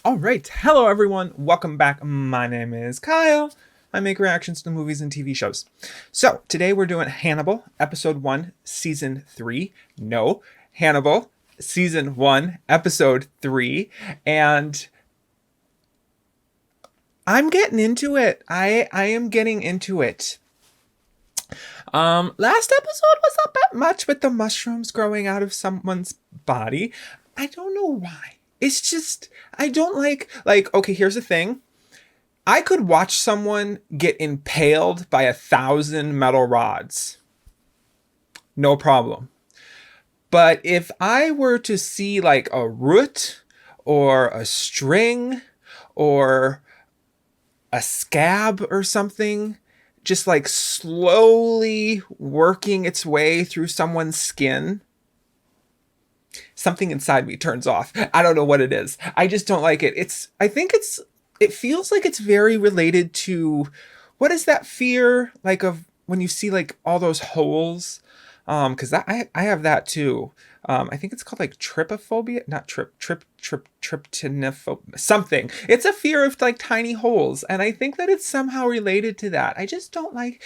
All right. Hello, everyone. Welcome back. My name is Kyle. I make reactions to movies and TV shows. So, today we're doing Hannibal, Episode 1, Season 3. No, Hannibal, Season 1, Episode 3. And I'm getting into it. I am getting into it. Last episode was not that much with the mushrooms growing out of someone's body. I don't know why. It's just, I don't okay, here's the thing. I could watch someone get impaled by 1,000 metal rods. No problem. But if I were to see like a root or a string or a scab or something, just like slowly working its way through someone's skin, something inside me turns off. I don't know what it is. I just don't like it. It feels like it's very related to, what is that fear like of when you see like all those holes? Because I have that too. I think it's called like trypophobia, not tryptanophobia, something. It's a fear of like tiny holes, and I think that it's somehow related to that. I just don't like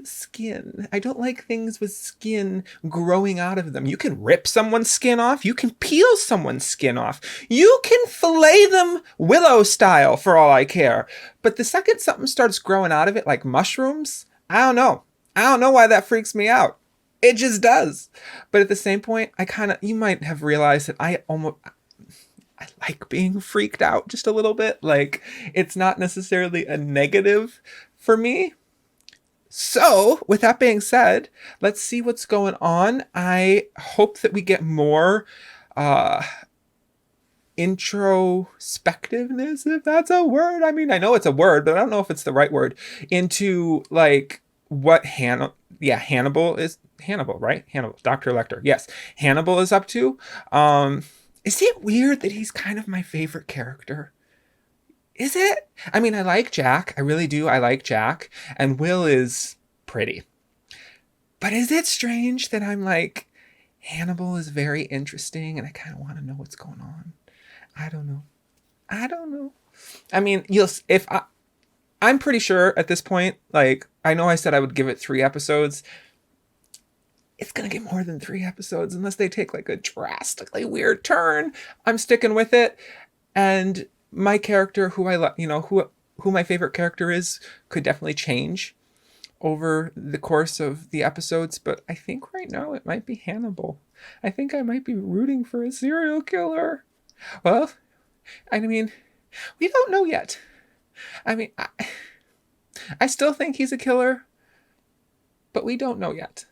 skin. I don't like things with skin growing out of them. You can rip someone's skin off. You can peel someone's skin off. You can fillet them Willow style for all I care. But the second something starts growing out of it, like mushrooms, I don't know. I don't know why that freaks me out. It just does. But at the same point, you might have realized that I like being freaked out just a little bit. Like, it's not necessarily a negative for me. So, with that being said, let's see what's going on. I hope that we get more introspectiveness, if that's a word. I mean, I know it's a word, but I don't know if it's the right word, into like what Hannibal, right? Hannibal, Dr. Lecter. Yes. Hannibal is up to. Is it weird that he's kind of my favorite character? Is it? I mean, I like Jack. I really do. I like Jack. And Will is pretty. But is it strange that I'm like, Hannibal is very interesting and I kind of want to know what's going on? I don't know. I mean, I'm pretty sure at this point, like, I know I said I would give it 3 episodes. It's going to get more than 3 episodes unless they take like a drastically weird turn. I'm sticking with it. And my character, who my favorite character is, could definitely change over the course of the episodes. But I think right now it might be Hannibal. I think I might be rooting for a serial killer. Well, I mean, we don't know yet. I mean, I still think he's a killer, but we don't know yet.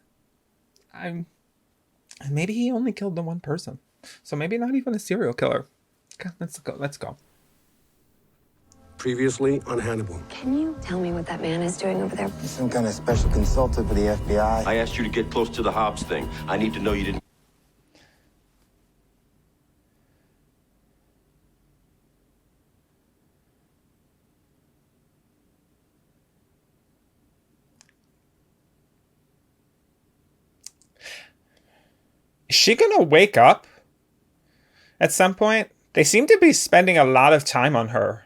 Maybe he only killed the one person, so maybe not even a serial killer. Okay, let's go. Previously on Hannibal. Can you tell me what that man is doing over there? He's some kind of special consultant for the FBI. I asked you to get close to the Hobbs thing. I need to know you didn't. Is she gonna wake up at some point? They seem to be spending a lot of time on her.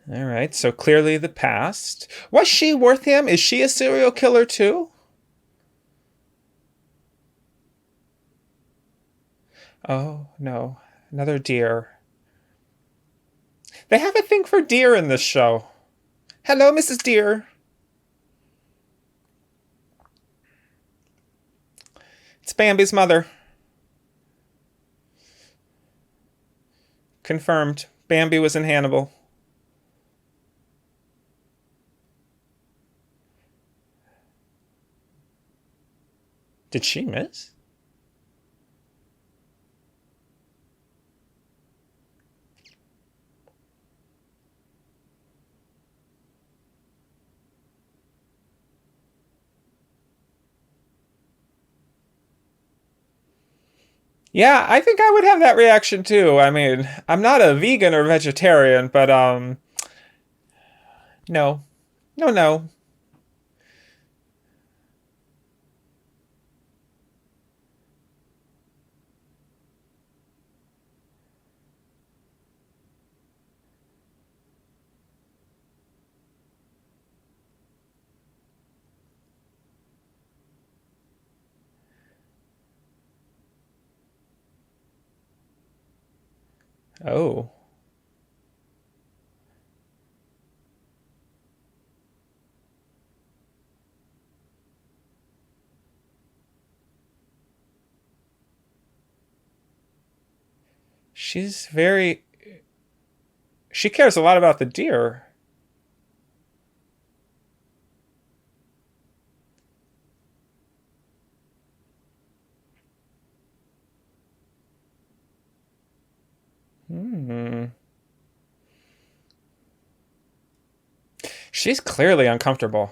All right, so clearly the past. Was she worth him? Is she a serial killer too? Oh, no. Another deer. They have a thing for deer in this show. Hello, Mrs. Deer. It's Bambi's mother. Confirmed. Bambi was in Hannibal. Did she miss? Yeah, I think I would have that reaction too. I mean, I'm not a vegan or vegetarian, but No. No, no. Oh. She's very. She cares a lot about the deer. Hmm. She's clearly uncomfortable.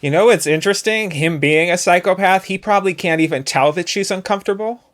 You know what's interesting? Him being a psychopath, he probably can't even tell that she's uncomfortable.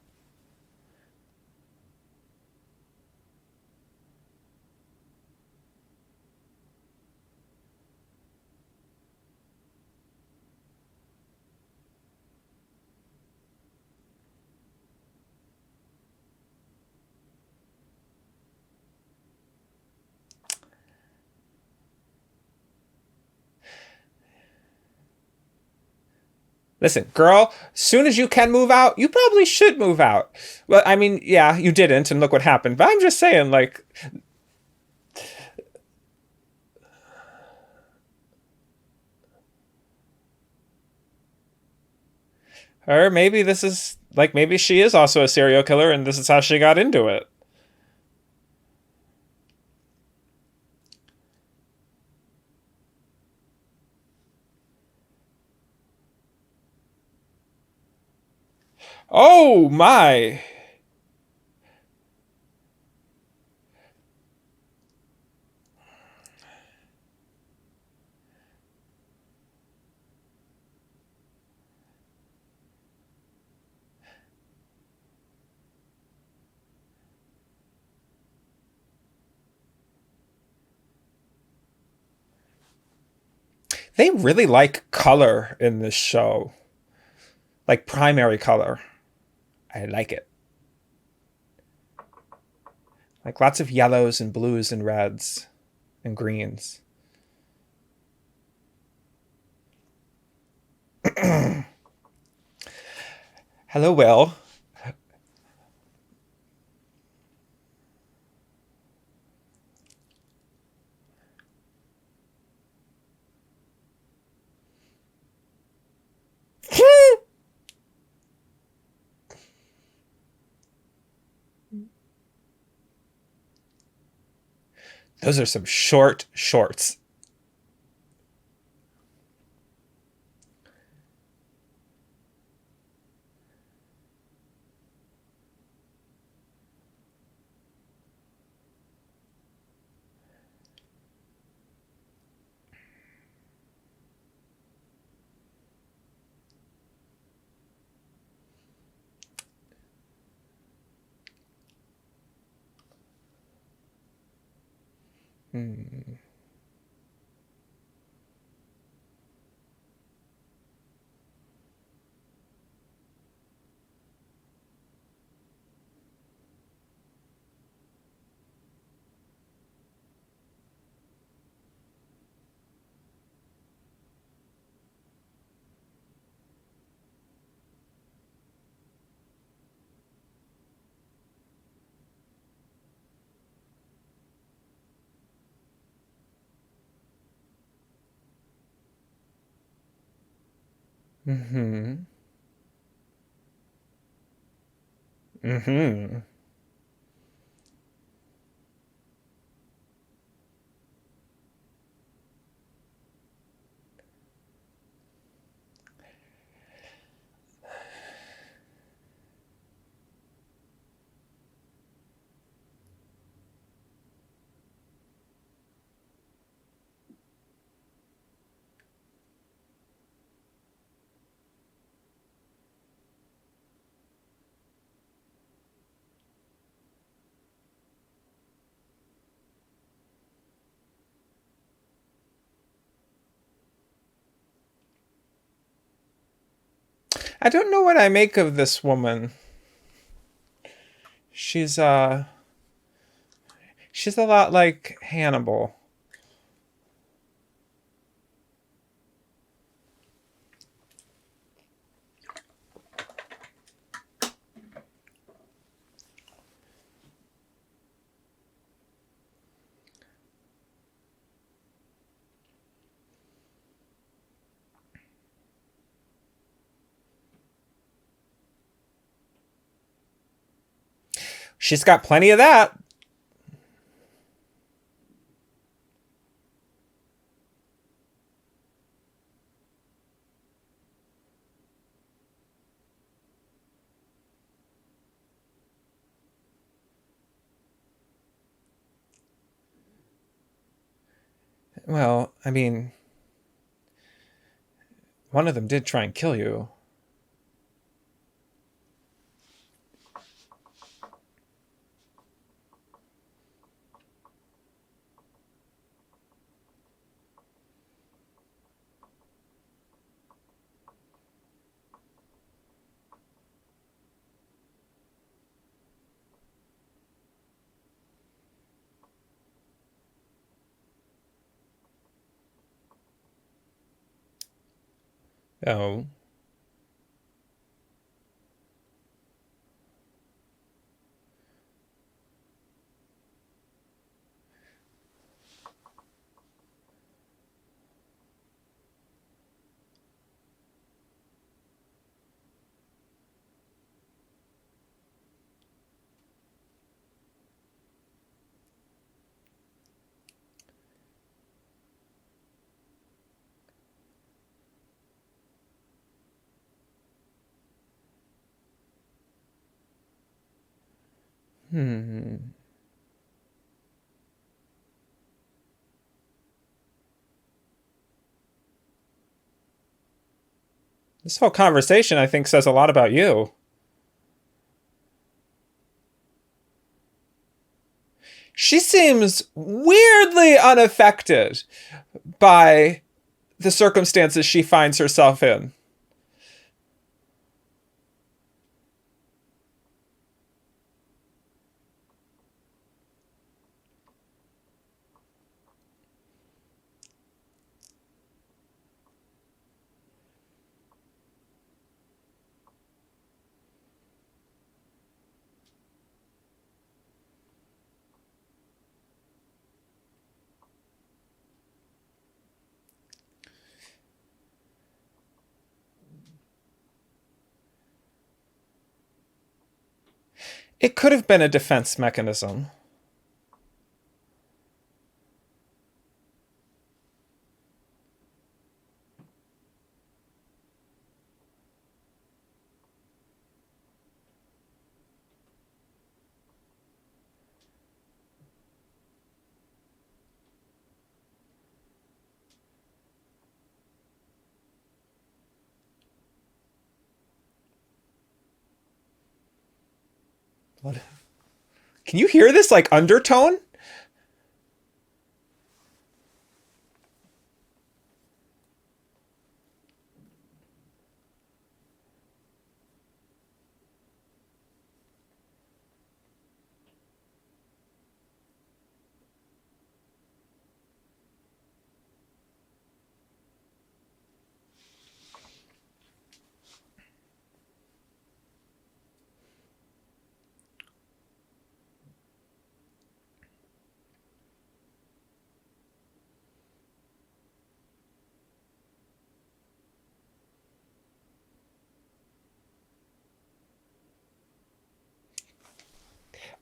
Listen, girl, soon as you can move out, you probably should move out. Well, I mean, yeah, you didn't, and look what happened. But I'm just saying, like, or maybe this is, like, maybe she is also a serial killer and this is how she got into it. Oh, my. They really like color in this show, like primary color. I like it. Like lots of yellows and blues and reds and greens. Hello, Will. Those are some short shorts. Hmm. Mm-hmm. Mm-hmm. I don't know what I make of this woman. She's she's a lot like Hannibal. She's got plenty of that. Well, I mean, one of them did try and kill you. Oh. Hmm. This whole conversation, I think, says a lot about you. She seems weirdly unaffected by the circumstances she finds herself in. It could have been a defense mechanism. What? Can you hear this like undertone?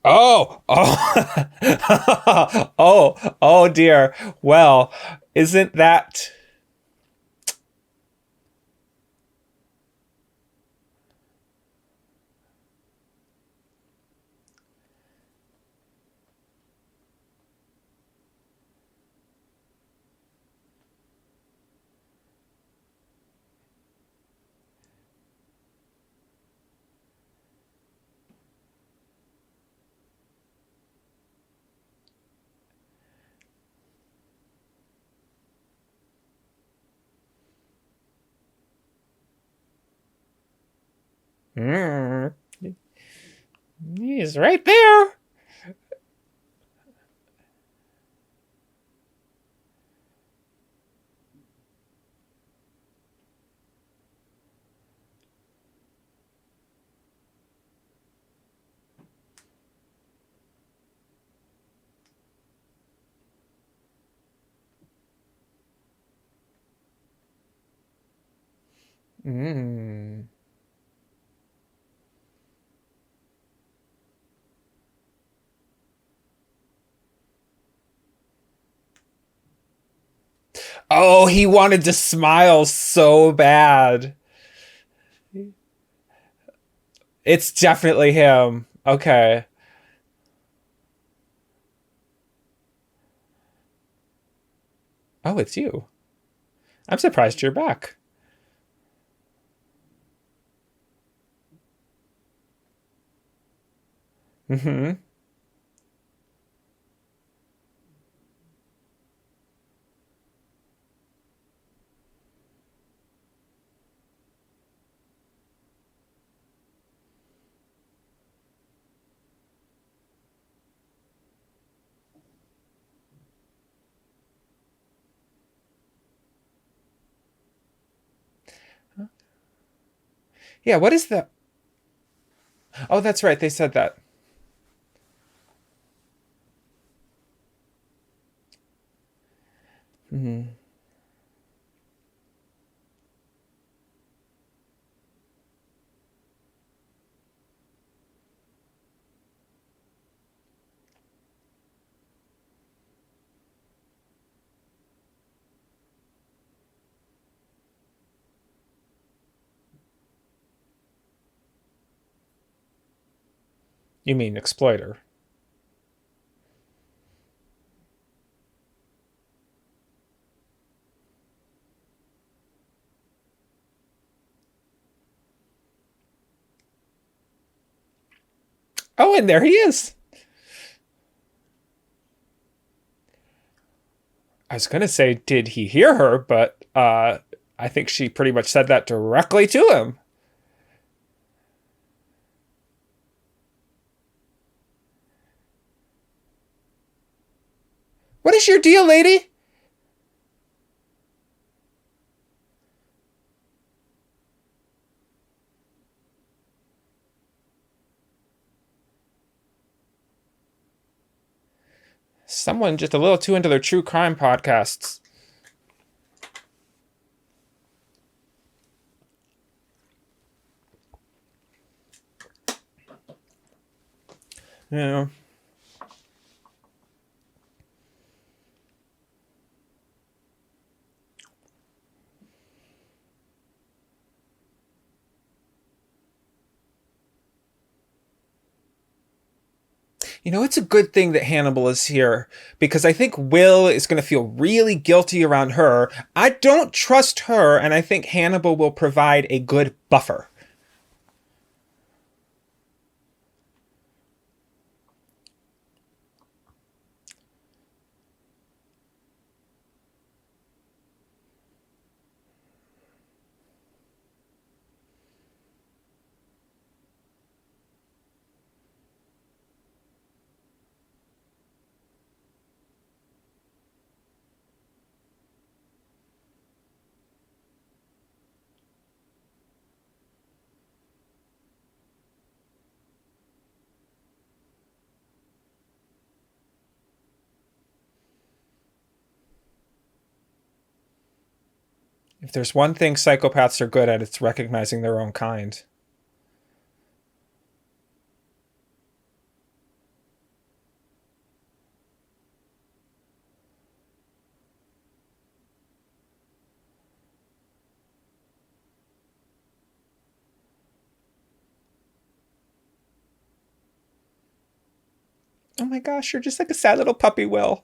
Oh, oh, oh dear. Well, isn't that. Mm. He's right there. Mm. Oh, he wanted to smile so bad. It's definitely him. Okay. Oh, it's you. I'm surprised you're back. Hmm. Yeah, what is the. Oh, that's right. They said that. Hmm. You mean exploiter. Oh, and there he is. I was going to say, did he hear her? But I think she pretty much said that directly to him. What is your deal, lady? Someone just a little too into their true crime podcasts. Yeah. You know, it's a good thing that Hannibal is here because I think Will is going to feel really guilty around her. I don't trust her, and I think Hannibal will provide a good buffer. If there's one thing psychopaths are good at, it's recognizing their own kind. Oh my gosh, you're just like a sad little puppy, Will.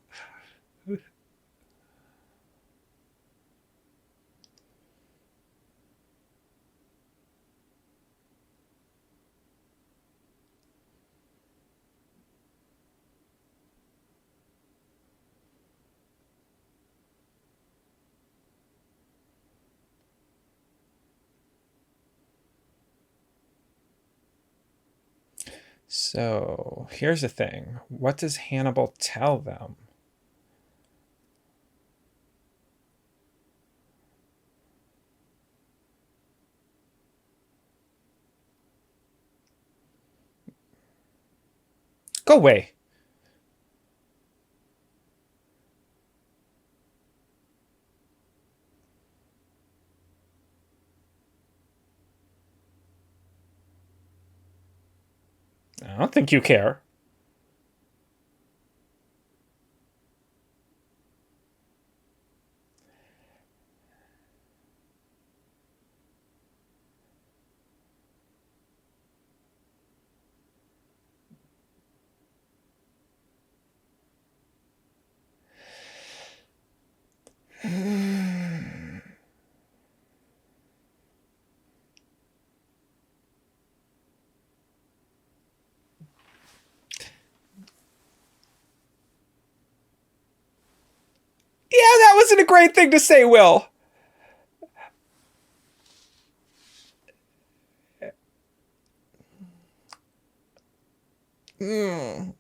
So here's the thing. What does Hannibal tell them? Go away. I don't think you care. Yeah, that wasn't a great thing to say, Will. Mm.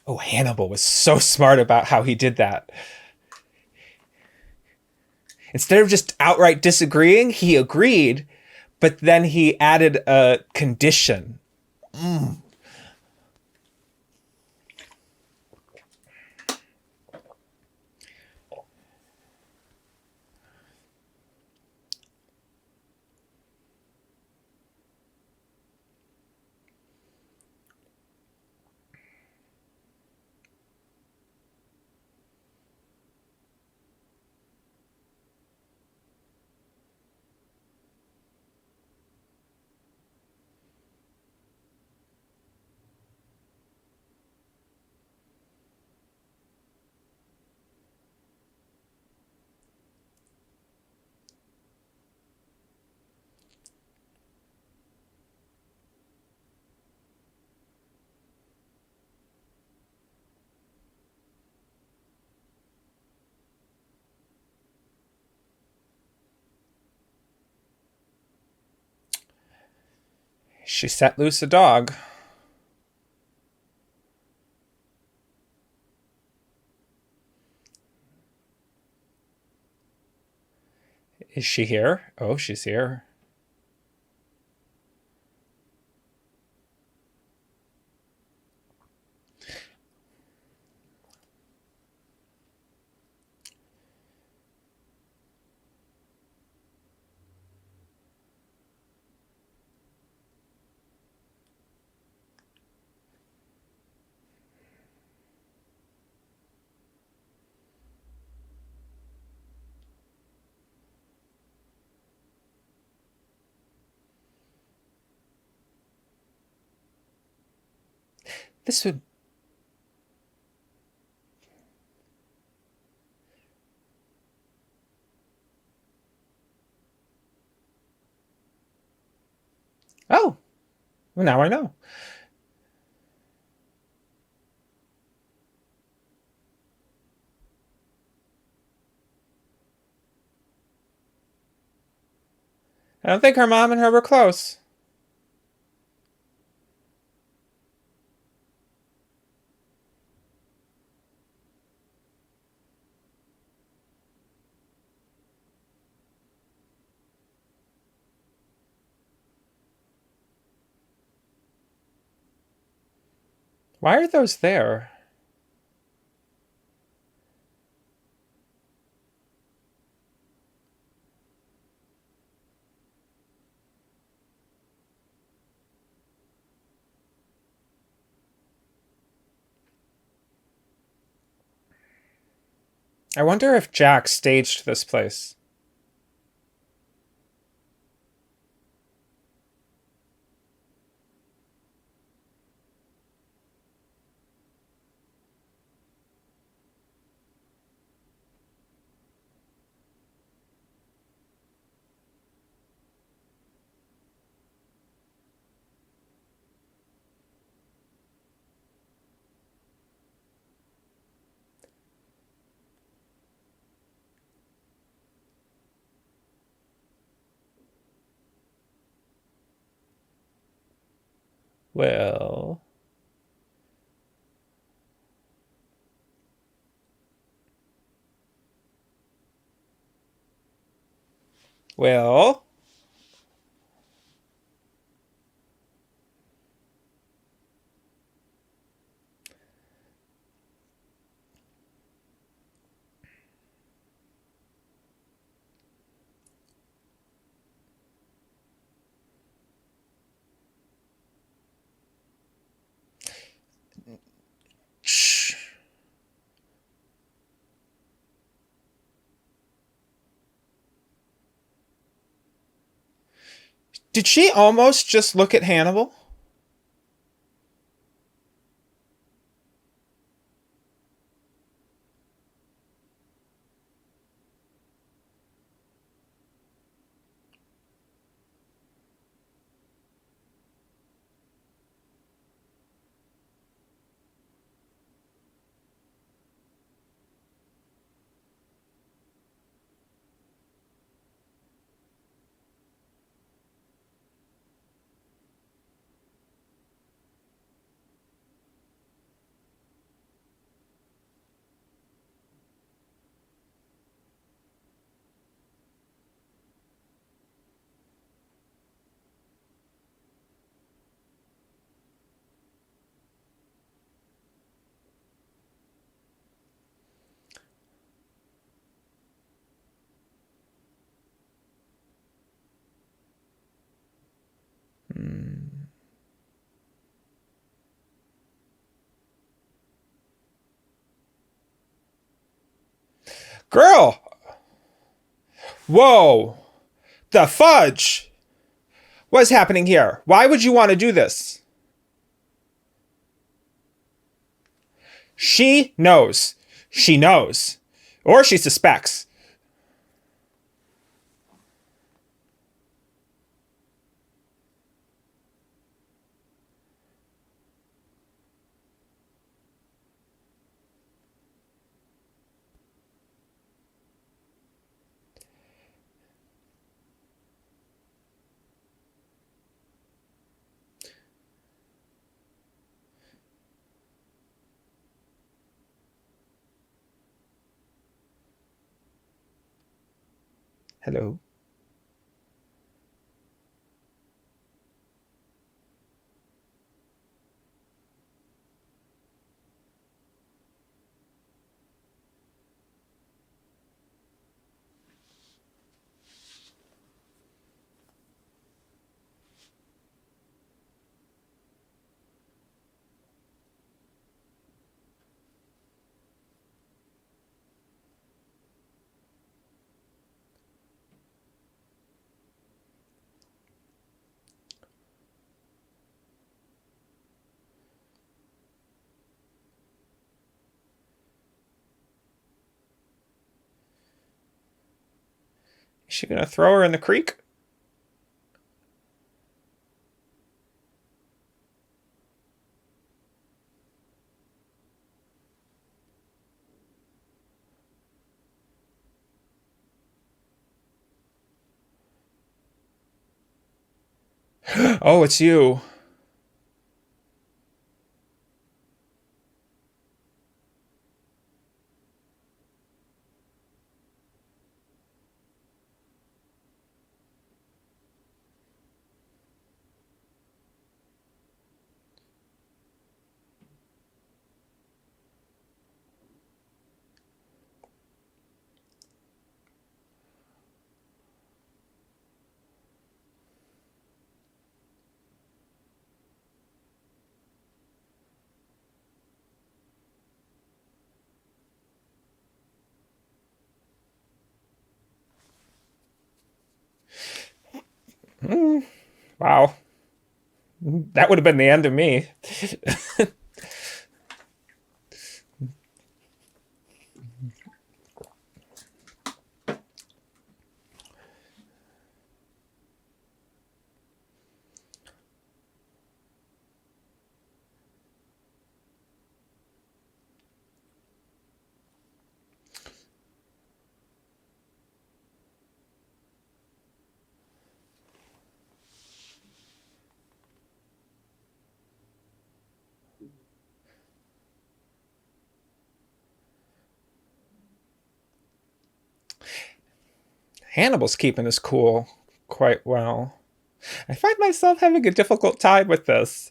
Oh, Hannibal was so smart about how he did that. Instead of just outright disagreeing, he agreed, but then he added a condition. She set loose a dog. Is she here? Oh, she's here. This would. Oh, well, now I know. I don't think her mom and her were close. Why are those there? I wonder if Jack staged this place. Well, well, shh. Did she almost just look at Hannibal? Girl! Whoa! The fudge! What's happening here? Why would you want to do this? She knows. She knows. Or she suspects. Hello? Is she gonna throw her in the creek? Oh, it's you. Wow. That would have been the end of me. Hannibal's keeping his cool quite well. I find myself having a difficult time with this.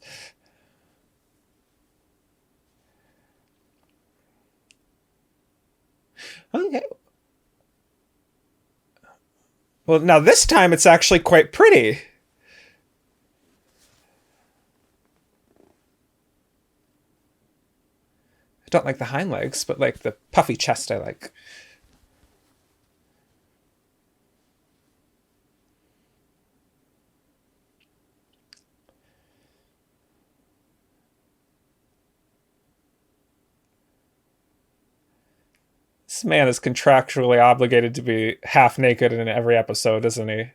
Okay. Well, now this time it's actually quite pretty. I don't like the hind legs, but like the puffy chest I like. This man is contractually obligated to be half naked in every episode, isn't he?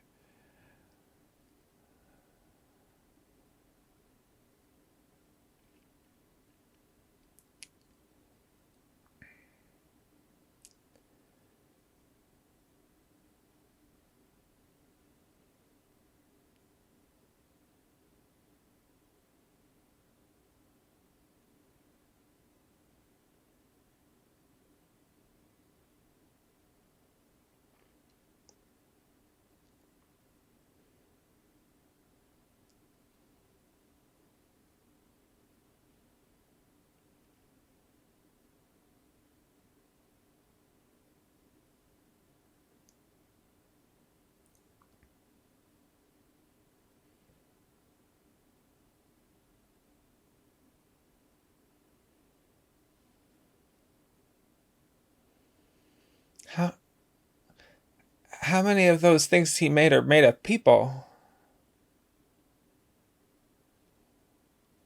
How how many of those things he made are made of people?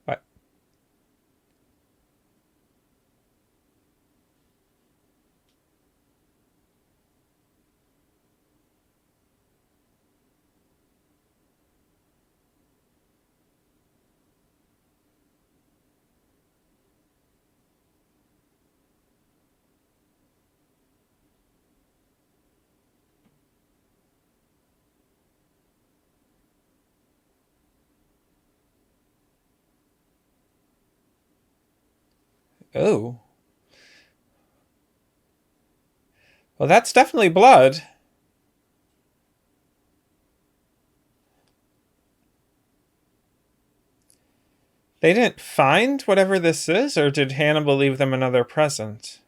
What? Oh. Well, that's definitely blood. They didn't find whatever this is, or did Hannibal leave them another present?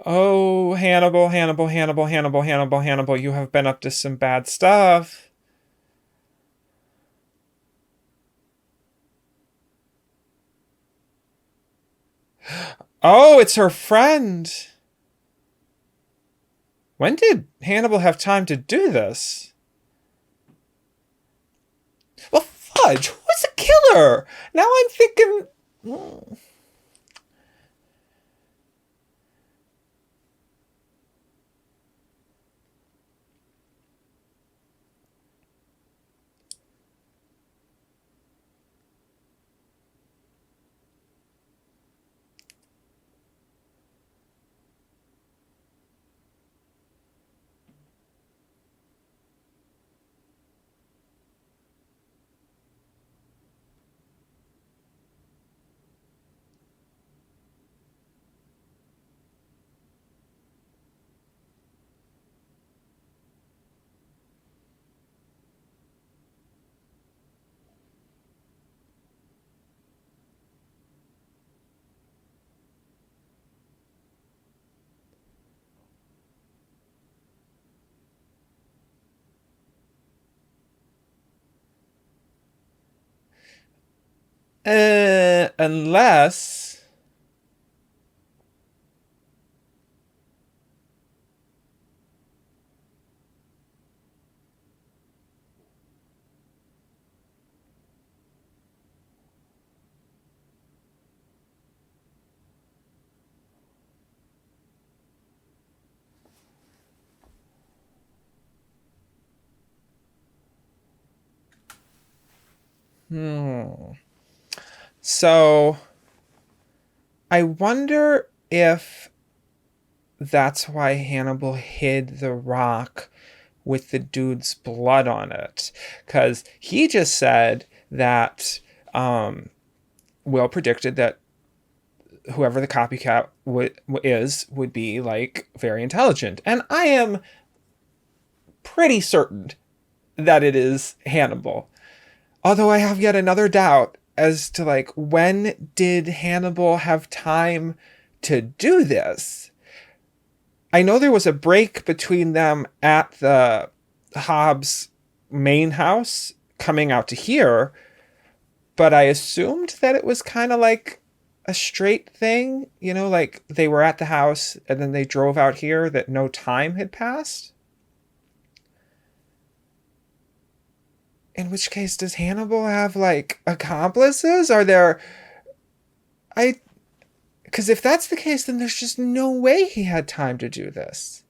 Oh, Hannibal, Hannibal, Hannibal, Hannibal, Hannibal, Hannibal, you have been up to some bad stuff. Oh, it's her friend. When did Hannibal have time to do this? Well, fudge, who's the killer? Now I'm thinking. Unless So I wonder if that's why Hannibal hid the rock with the dude's blood on it. Because he just said that Will predicted that whoever the copycat would be like very intelligent. And I am pretty certain that it is Hannibal. Although I have yet another doubt as to like when did Hannibal have time to do this? I know there was a break between them at the Hobbs main house coming out to here, but I assumed that it was kind of like a straight thing, you know, like they were at the house and then they drove out here, that no time had passed. In which case, does Hannibal have like accomplices? Are there. I. Because if that's the case, then there's just no way he had time to do this.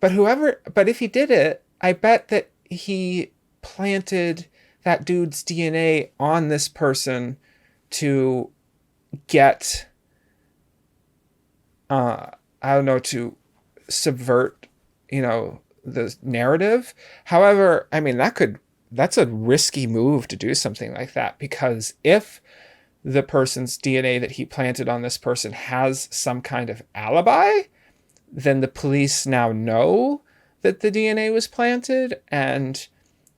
But if he did it, I bet that he planted that dude's DNA on this person to get, I don't know, to subvert, you know, the narrative. However, I mean, that's a risky move to do something like that, because if the person's DNA that he planted on this person has some kind of alibi, then the police now know that the DNA was planted, and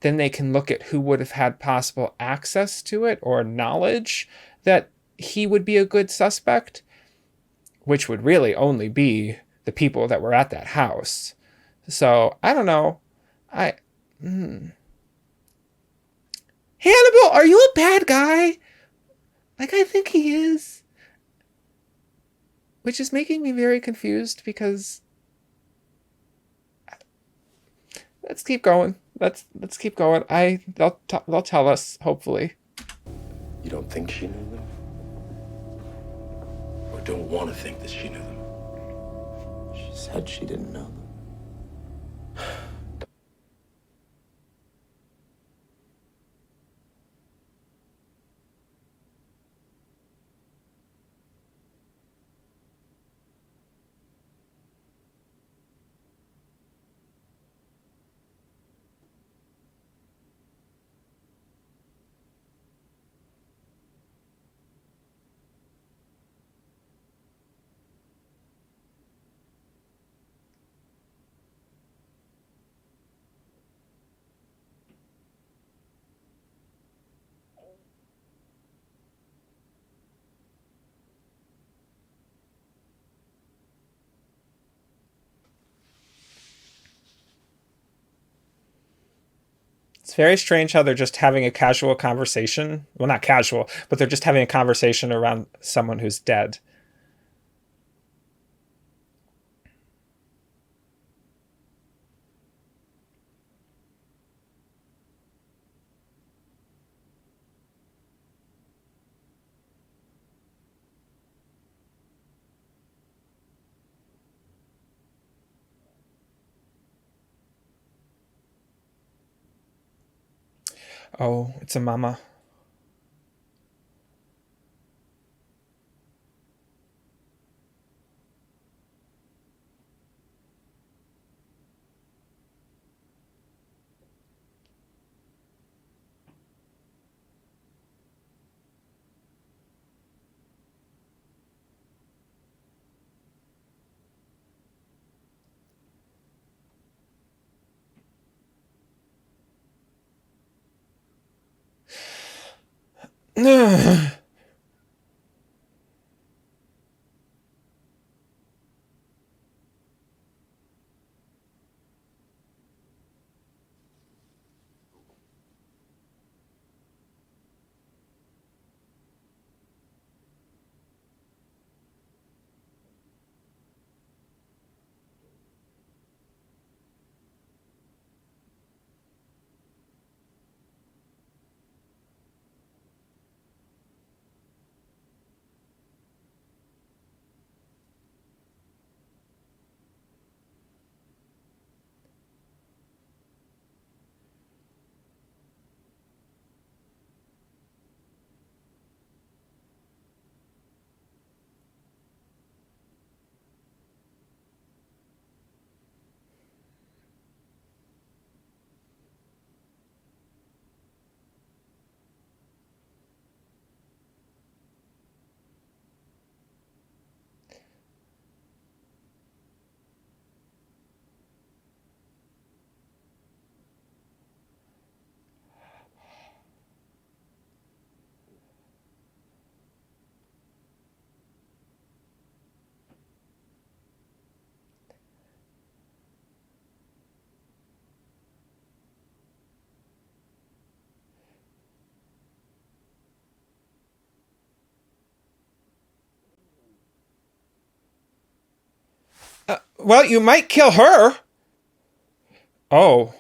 then they can look at who would have had possible access to it or knowledge that he would be a good suspect, which would really only be the people that were at that house. So, I don't know. Hannibal, are you a bad guy? Like, I think he is. Which is making me very confused because... Let's keep going. Let's keep going. They'll tell us, hopefully. You don't think she knew them? Or don't want to think that she knew them? She said she didn't know them. It's very strange how they're just having a casual conversation. Well, not casual, but they're just having a conversation around someone who's dead. Oh, it's a mama. Well, you might kill her. Oh.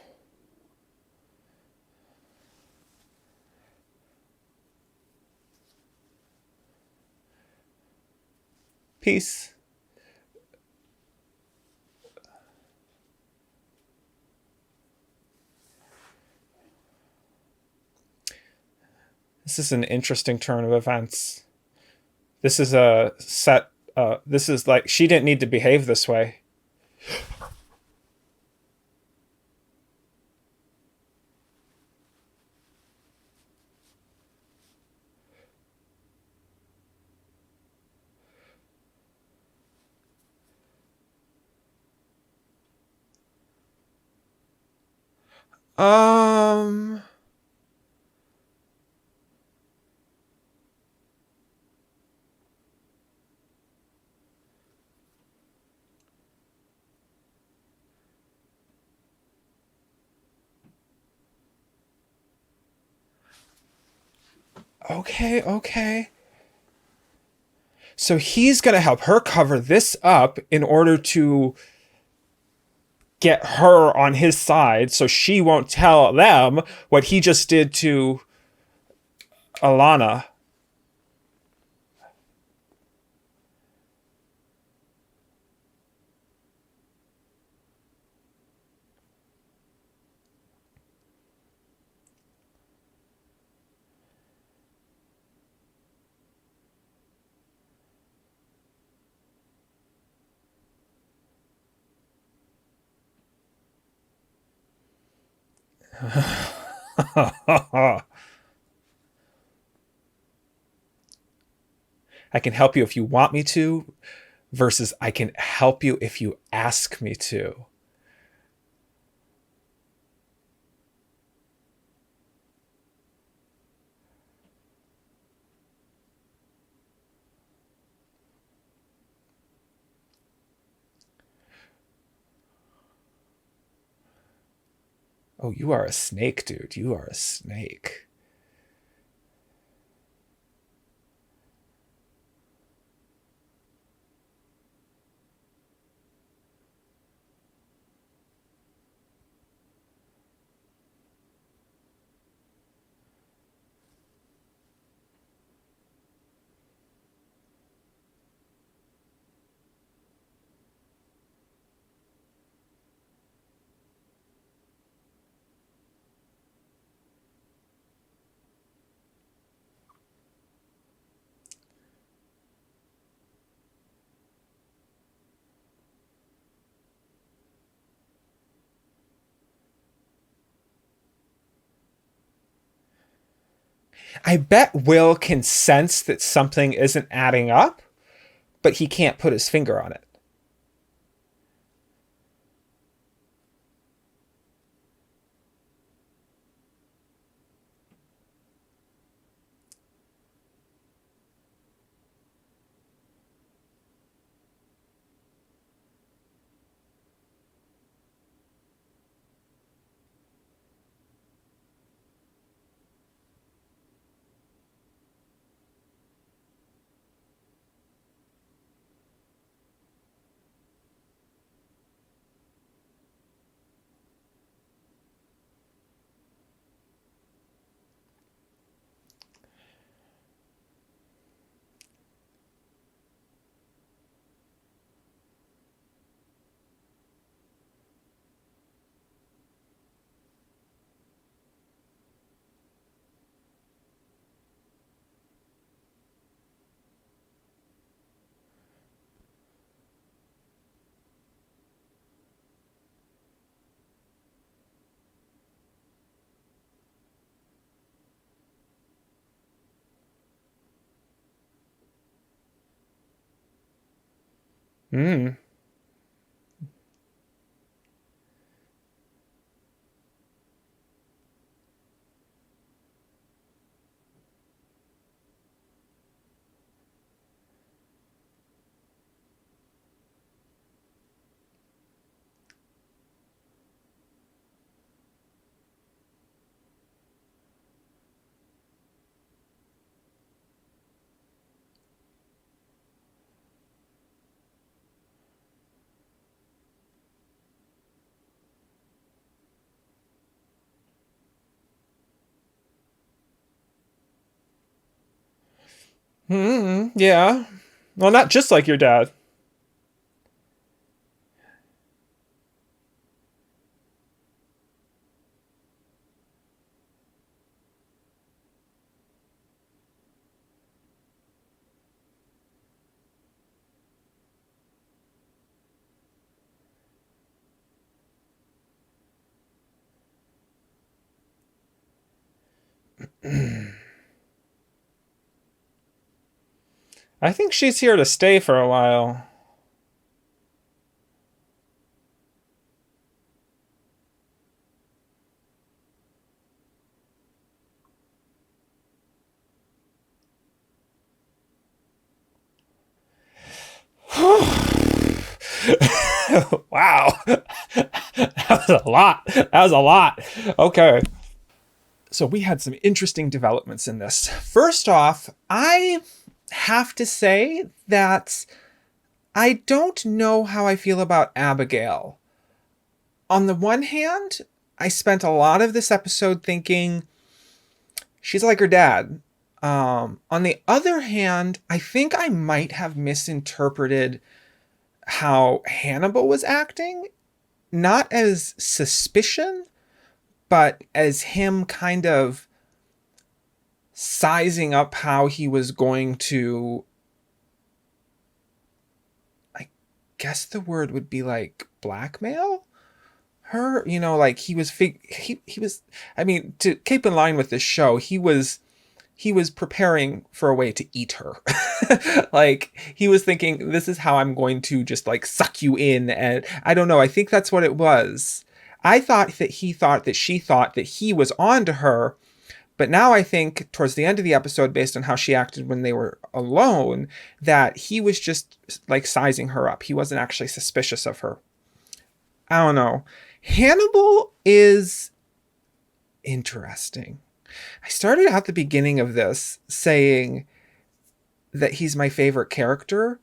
Peace. This is an interesting turn of events. This is a set. This is like she didn't need to behave this way. Um. Okay, okay. So he's going to help her cover this up in order to get her on his side so she won't tell them what he just did to Alana. I can help you if you want me to, versus I can help you if you ask me to. Oh, you are a snake, dude. You are a snake. I bet Will can sense that something isn't adding up, but he can't put his finger on it. Hmm. Yeah. Well, not just like your dad. I think she's here to stay for a while. Wow. That was a lot. That was a lot. Okay. So we had some interesting developments in this. First off, I have to say that I don't know how I feel about Abigail. On the one hand, I spent a lot of this episode thinking she's like her dad. On the other hand, I think I might have misinterpreted how Hannibal was acting, not as suspicion, but as him kind of sizing up how he was going to, I guess the word would be like blackmail her, like he was he was, I mean, to keep in line with this show, he was preparing for a way to eat her. Like he was thinking, this is how I'm going to just like suck you in. And I don't know, I think that's what it was. I thought that he thought that she thought that he was on to her. But now I think towards the end of the episode, based on how she acted when they were alone, that he was just like sizing her up. He wasn't actually suspicious of her. I don't know. Hannibal is interesting. I started at the beginning of this saying that he's my favorite character.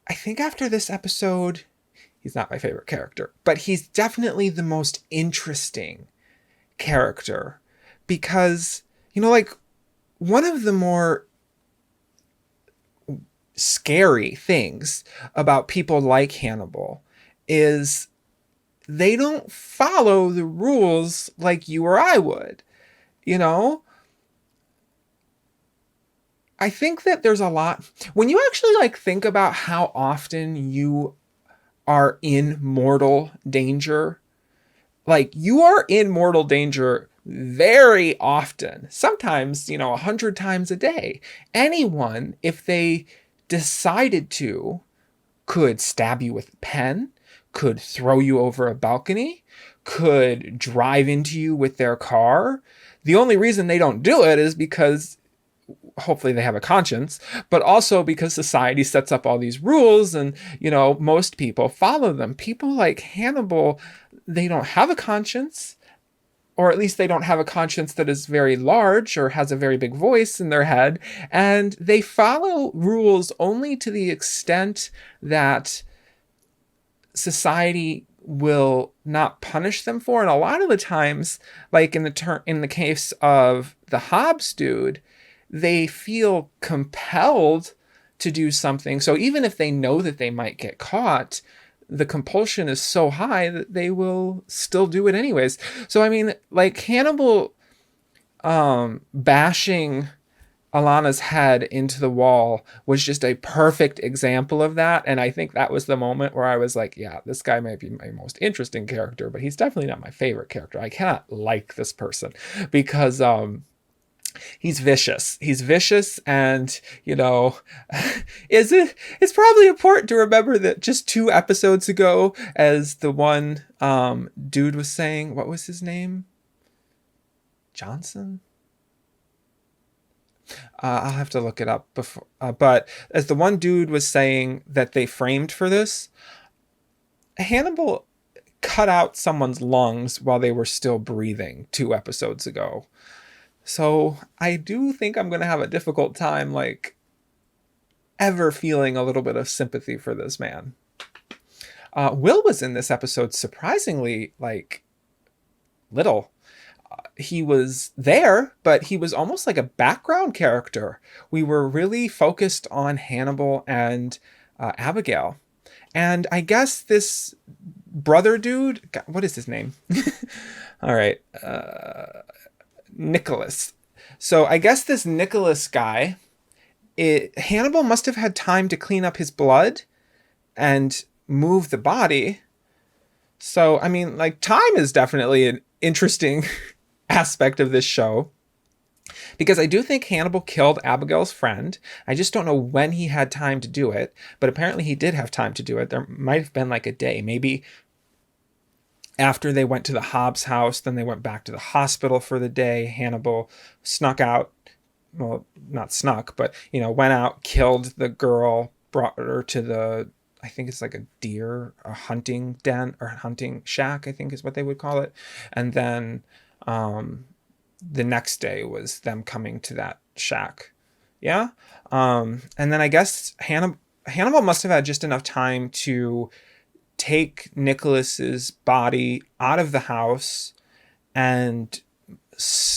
I think after this episode, he's not my favorite character, but he's definitely the most interesting character because, like one of the more scary things about people like Hannibal is they don't follow the rules like you or I would. I think that there's a lot when you actually like think about how often you are in mortal danger. Like you are in mortal danger very often, sometimes, 100 times a day. Anyone, if they decided to, could stab you with a pen, could throw you over a balcony, could drive into you with their car. The only reason they don't do it is because hopefully they have a conscience, but also because society sets up all these rules and, most people follow them. People like Hannibal, they don't have a conscience, or at least they don't have a conscience that is very large or has a very big voice in their head. And they follow rules only to the extent that society will not punish them for. And a lot of the times, like in the case of the Hobbs dude, they feel compelled to do something. So even if they know that they might get caught, the compulsion is so high that they will still do it anyways. So I mean, like Hannibal bashing Alana's head into the wall was just a perfect example of that. And I think that was the moment where I was like, yeah, this guy might be my most interesting character, but he's definitely not my favorite character. I cannot like this person because he's vicious. He's vicious, and it's probably important to remember that just 2 episodes ago, as the one dude was saying, what was his name? Johnson? I'll have to look it up before. But as the one dude was saying that they framed for this, Hannibal cut out someone's lungs while they were still breathing 2 episodes ago. So I do think I'm going to have a difficult time, like, ever feeling a little bit of sympathy for this man. Will was in this episode surprisingly, like, little. he was there, but he was almost like a background character. We were really focused on Hannibal and Abigail. And I guess this brother dude, God, what is his name? All right, Nicholas. So I guess this Nicholas guy, Hannibal must have had time to clean up his blood and move the body. So, I mean, like, time is definitely an interesting aspect of this show, because I do think Hannibal killed Abigail's friend. I just don't know when he had time to do it, but apparently he did have time to do it. There might have been like a day, maybe after they went to the Hobbs house, then they went back to the hospital for the day. Hannibal snuck out, well, not snuck, but, went out, killed the girl, brought her to the, I think it's like a hunting den or hunting shack, I think is what they would call it. And then the next day was them coming to that shack. Yeah. And then I guess Hannibal must have had just enough time to take Nicholas's body out of the house and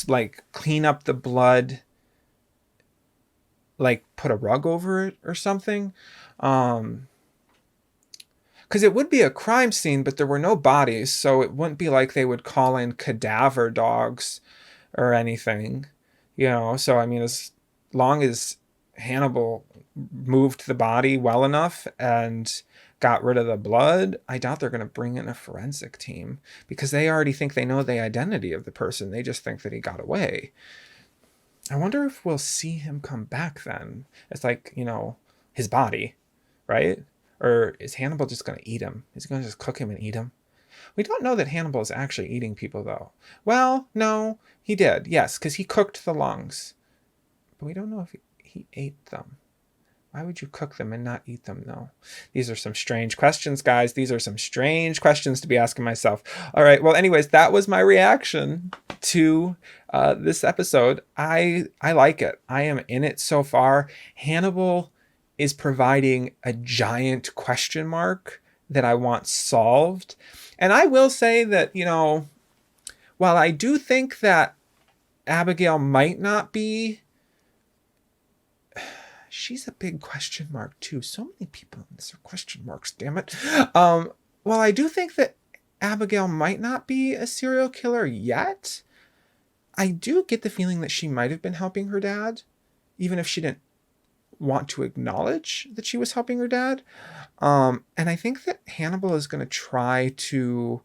like clean up the blood, like put a rug over it or something. Because it would be a crime scene, but there were no bodies, so it wouldn't be like they would call in cadaver dogs or anything, So, I mean, as long as Hannibal moved the body well enough and got rid of the blood, I doubt they're going to bring in a forensic team, because they already think they know the identity of the person. They just think that he got away. I wonder if we'll see him come back then. It's like, his body, right? Or is Hannibal just going to eat him? Is he going to just cook him and eat him? We don't know that Hannibal is actually eating people, though. Well, no, he did. Yes, because he cooked the lungs. But we don't know if he ate them. Why would you cook them and not eat them, though? These are some strange questions, guys. These are some strange questions to be asking myself. All right. Well, anyways, that was my reaction to this episode. I like it. I am in it so far. Hannibal is providing a giant question mark that I want solved. And I will say that, while I do think that Abigail might not be, she's a big question mark too. So many people in this are question marks, damn it. While I do think that Abigail might not be a serial killer yet, I do get the feeling that she might have been helping her dad, even if she didn't want to acknowledge that she was helping her dad. And I think that Hannibal is going to try to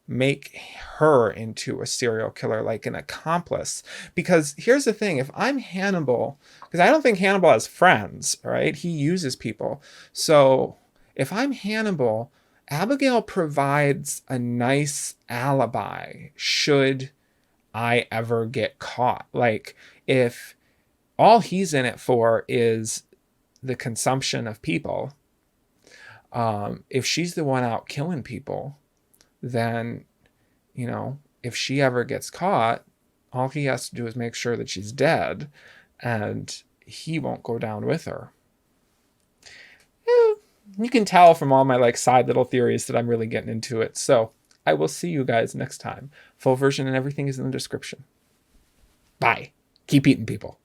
make her into a serial killer, like an accomplice. Because here's the thing, if I'm Hannibal, because I don't think Hannibal has friends, right? He uses people. So if I'm Hannibal, Abigail provides a nice alibi should I ever get caught. Like, if all he's in it for is the consumption of people, if she's the one out killing people, then, if she ever gets caught, all he has to do is make sure that she's dead, and he won't go down with her. You can tell from all my side little theories that I'm really getting into it. So I will see you guys next time. Full version and everything is in the description. Bye. Keep eating people.